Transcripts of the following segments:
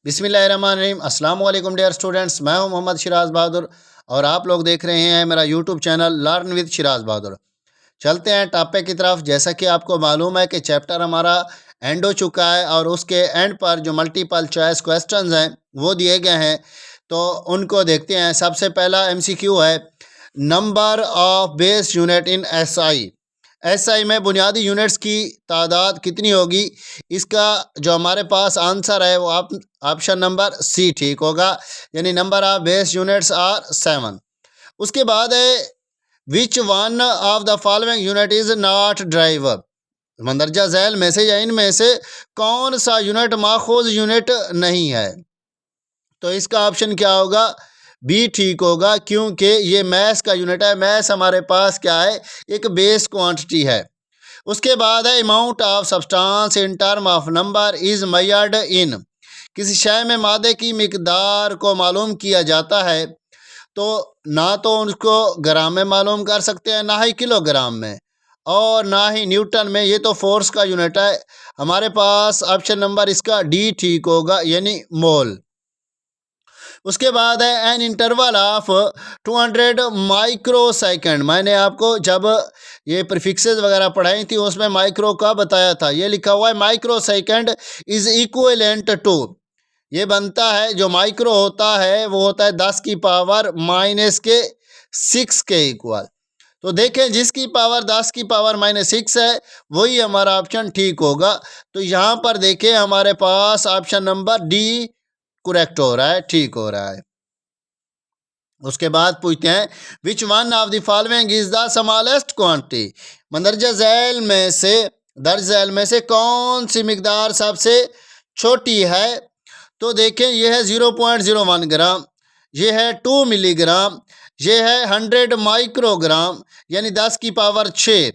बिस्मिल्लाहिर्रहमानिर्रहीम। अस्सलाम वालेकुम डियर स्टूडेंट्स, मैं हूं मोहम्मद शिराज बहादुर और आप लोग देख रहे हैं मेरा YouTube channel learn with Shiraz Bahadur. चलते हैं टॉपिक की तरफ। जैसा कि आपको मालूम है कि चैप्टर हमारा एंड हो चुका है और उसके एंड पर जो मल्टीपल चॉइस क्वेश्चंस हैं वो दिए गए हैं, तो उनको देखते हैं। सबसे पहला एमसीक्यू है, number of base unit in SI. SI में बुनियादी यूनिट्स की तादाद कितनी होगी? इसका जो हमारे पास आंसर है वो आप ऑप्शन नंबर सी ठीक होगा, यानी number of base units are 7। उसके बाद है, which one of the following unit is not driver. मंदरजा झैल में से या इनमें से कौन सा यूनिट माखूज यूनिट नहीं है? तो इसका ऑप्शन क्या होगा? बी ठीक होगा, क्योंकि ये मैथ्स का यूनिट है। मैथ्स हमारे पास क्या है? एक बेस क्वांटिटी है। उसके बाद है, amount of substance in term of number is measured in. किसी शय में मादे की मिकदार को मालूम किया जाता है, तो ना तो उसको ग्राम में मालूम कर सकते हैं, ना ही किलोग्राम में और ना ही न्यूटन में। ये तो फोर्स का यूनिट है। हमारे पास ऑप्शन नंबर इसका डी ठीक होगा, यानी मोल। उसके बाद है, an interval of 200 micro second. मैंने आपको जब ये प्रीफिक्सेस वगैरह पढ़ाई थी उसमें माइक्रो का बताया था। ये लिखा हुआ है microsecond is equivalent to. ये बनता है, जो माइक्रो होता है वो होता है 10 की पावर -6 के इक्वल। तो देखें, जिसकी पावर 10 की पावर -6 है वही हमारा ऑप्शन ठीक होगा। तो यहाँ पर देखें, हमारे पास ऑप्शन नंबर डी करेक्ट हो रहा है, ठीक हो रहा है। उसके बाद पूछते हैं, which one of the following is the smallest quantity. मंदरजा झैल में से दर्ज झैल में से कौन सी मिकदार सबसे छोटी है? तो देखें, यह है 0.01 ग्राम, यह है 2 मिलीग्राम, यह है 100 माइक्रोग्राम यानी 10 की पावर 6,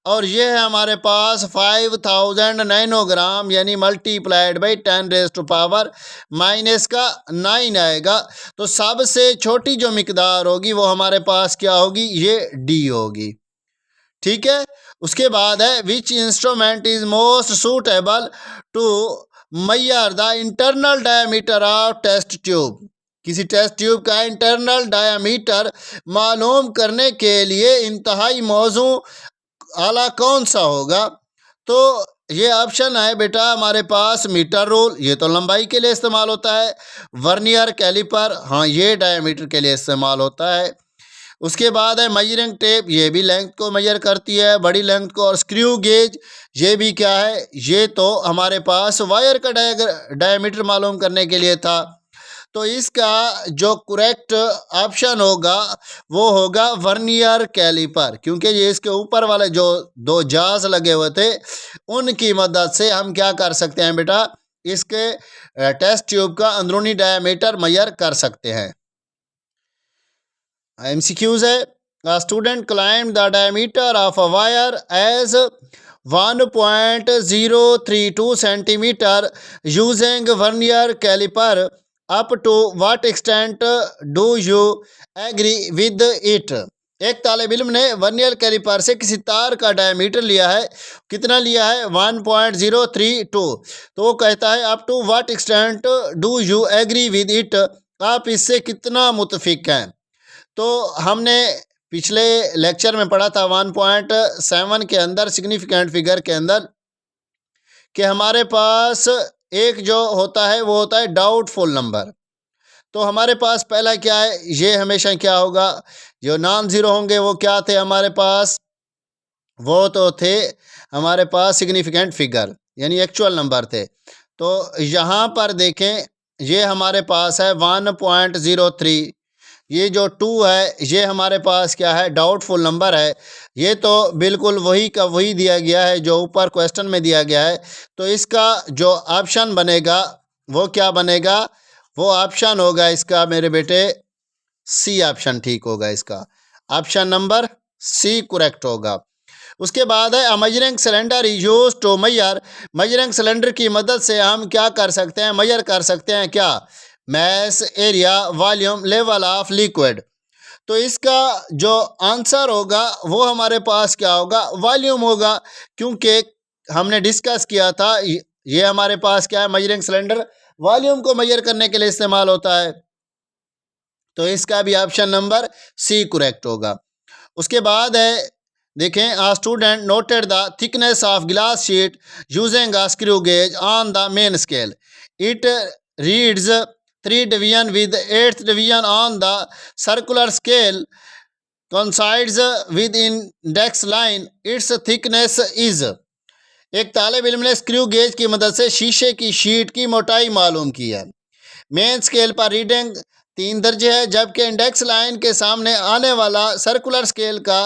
और ये है हमारे पास 5000 नैनोग्राम यानी मल्टीप्लाइड बाई 10⁻⁻⁹ आएगा। तो सबसे छोटी जो मिकदार होगी वो हमारे पास क्या होगी? ये डी होगी, ठीक है। उसके बाद है, which instrument is most suitable to measure the internal diameter of test tube. किसी टेस्ट ट्यूब का इंटरनल डायमीटर मालूम करने के लिए इंतहाई मौजू आला कौन सा होगा? तो ये ऑप्शन है बेटा हमारे पास, मीटर रूल, ये तो लंबाई के लिए इस्तेमाल होता है। वर्नियर कैलिपर, हाँ ये डायमीटर के लिए इस्तेमाल होता है। उसके बाद है मेजरिंग टेप, ये भी लेंथ को मेजर करती है, बड़ी लेंथ को। और स्क्रू गेज, ये भी क्या है? ये तो हमारे पास वायर का डायमीटर मालूम करने के लिए था। तो इसका जो करेक्ट ऑप्शन होगा वो होगा वर्नियर कैलिपर, क्योंकि ये इसके ऊपर वाले जो 2 जाज लगे हुए थे उनकी मदद से हम क्या कर सकते हैं बेटा? इसके टेस्ट ट्यूब का अंदरूनी डायमीटर मेजर कर सकते हैं। एमसीक्यूज है, a student climbed the diameter of a wire as 1.032 centimeter using vernier caliper. Up to what extent do you agree with it? एक तालिब इल्म ने वर्नियर कैलिपर से किसी तार का डायमीटर लिया है, कितना लिया है? 1.032। तो वो कहता है, up to what extent do you agree with it, आप इससे कितना मुतफिक हैं? तो हमने पिछले लेक्चर में पढ़ा था 1.7 के अंदर, सिग्निफिकेंट फिगर के अंदर, कि हमारे पास एक जो होता है वो होता है डाउटफुल नंबर। तो हमारे पास पहला क्या है? ये हमेशा क्या होगा? जो नॉन ज़ीरो होंगे वो क्या थे हमारे पास? वो तो थे हमारे पास सिग्निफिकेंट फिगर यानी एक्चुअल नंबर थे। तो यहाँ पर देखें, ये हमारे पास है 1.03, ये जो 2 है ये हमारे पास क्या है? डाउटफुल नंबर है। ये तो बिल्कुल वही का वही दिया गया है जो ऊपर क्वेश्चन में दिया गया है। तो इसका जो ऑप्शन बनेगा वो क्या बनेगा? वो ऑप्शन होगा इसका मेरे बेटे सी ऑप्शन ठीक होगा। इसका ऑप्शन नंबर सी करेक्ट होगा। उसके बाद है, measuring cylinder use to measure. Measuring cylinder की मदद से हम क्या कर सकते हैं? मेजर कर सकते हैं क्या? Mass, area, volume, level of liquid. तो इसका जो आंसर होगा वो हमारे पास क्या होगा? वॉल्यूम होगा, क्योंकि हमने डिस्कस किया था ये हमारे पास क्या है? मेजरिंग सिलेंडर वॉल्यूम को मेजर करने के लिए इस्तेमाल होता है। तो इसका भी ऑप्शन नंबर सी करेक्ट होगा। उसके बाद है, देखें, a student noted the thickness of glass sheet using a screw gauge on the main scale. It reads 3 division with 8th division on the circular scale coincides with index line, its thickness is। एक तालिब इल्म ने screw gauge की मदद से शीशे की sheet की मोटाई मालूम की है। मेन स्केल पर रीडिंग 3 दर्जे है, जबकि इंडेक्स लाइन के सामने आने वाला सर्कुलर स्केल का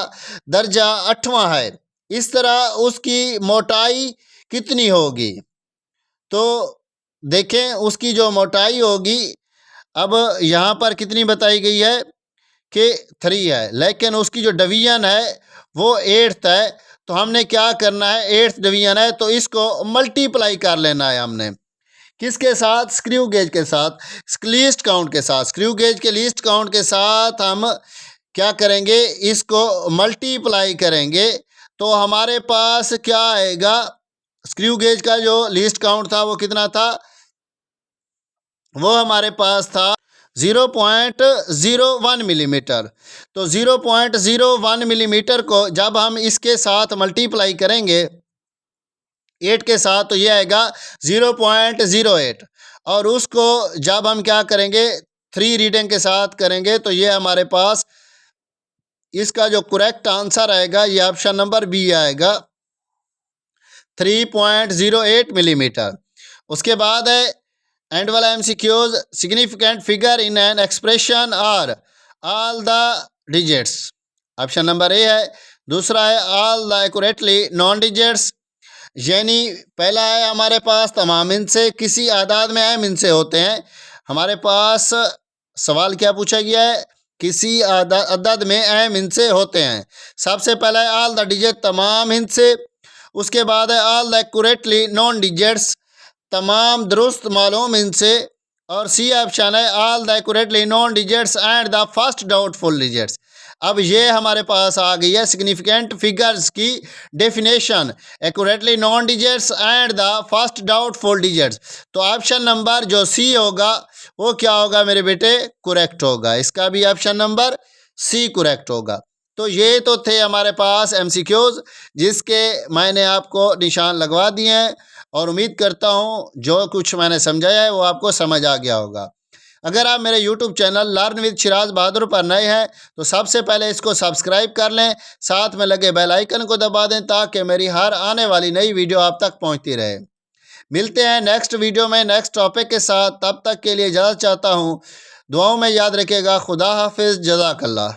दर्जा 8वां है। इस तरह उसकी मोटाई कितनी होगी? तो देखें, उसकी जो मोटाई होगी, अब यहाँ पर कितनी बताई गई है कि 3 है, लेकिन उसकी जो डिवीजन है वो 8th है। तो हमने क्या करना है, 8th डिवीजन है तो इसको मल्टीप्लाई कर लेना है हमने। किसके साथ? स्क्रू गेज के साथ, लीस्ट काउंट के साथ। स्क्रू गेज के लीस्ट काउंट के साथ हम क्या करेंगे, इसको मल्टीप्लाई करेंगे तो हमारे पास क्या आएगा? स्क्रू गेज का जो लीस्ट काउंट था वो कितना था? वो हमारे पास था 0.01 मिलीमीटर। तो 0.01 मिलीमीटर को जब हम इसके साथ मल्टीप्लाई करेंगे 8 के साथ तो ये आएगा 0.08, और उसको जब हम क्या करेंगे 3 रीडिंग के साथ करेंगे तो ये हमारे पास इसका जो करेक्ट आंसर आएगा ये ऑप्शन नंबर बी आएगा, 3.08 मिलीमीटर। उसके बाद है एंड वाला MCQs, significant figure in an expression are all the digits. Option number A है। दूसरा है all the accurately known digits, यानी पहला है हमारे पास तमाम इनसे किसी आदाद में अहम इनसे होते हैं। हमारे पास सवाल क्या पूछा गया है? किसी अदद में अहम इनसे होते हैं। सबसे पहला है ऑल द डिजिट, तमाम इनसे। उसके बाद है all the accurately known digits, तमाम दुरुस्त मालूम इनसे। और सी ऑप्शन है all the accurately known digits and the first doubtful digits. अब ये हमारे पास आ गई है सिग्निफिकेंट फिगर्स की definition, accurately known digits and the first doubtful digits. तो ऑप्शन नंबर जो सी होगा वो क्या होगा मेरे बेटे? करेक्ट होगा। इसका भी ऑप्शन नंबर सी करेक्ट होगा। तो ये तो थे हमारे पास MCQs जिसके मैंने आपको निशान लगवा दिए हैं, और उम्मीद करता हूँ जो कुछ मैंने समझाया है वो आपको समझ आ गया होगा। अगर आप मेरे YouTube channel learn with Shiraz Bahadur पर नए हैं तो सबसे पहले इसको सब्सक्राइब कर लें, साथ में लगे बेल आइकन को दबा दें ताकि मेरी हर आने वाली नई वीडियो आप तक पहुंचती रहे। मिलते हैं नेक्स्ट वीडियो में नेक्स्ट टॉपिक के साथ। तब तक के लिए इजाज़त चाहता हूँ। दुआओं में याद रखिएगा। खुदा हाफिज़, जज़ाकल्लाह।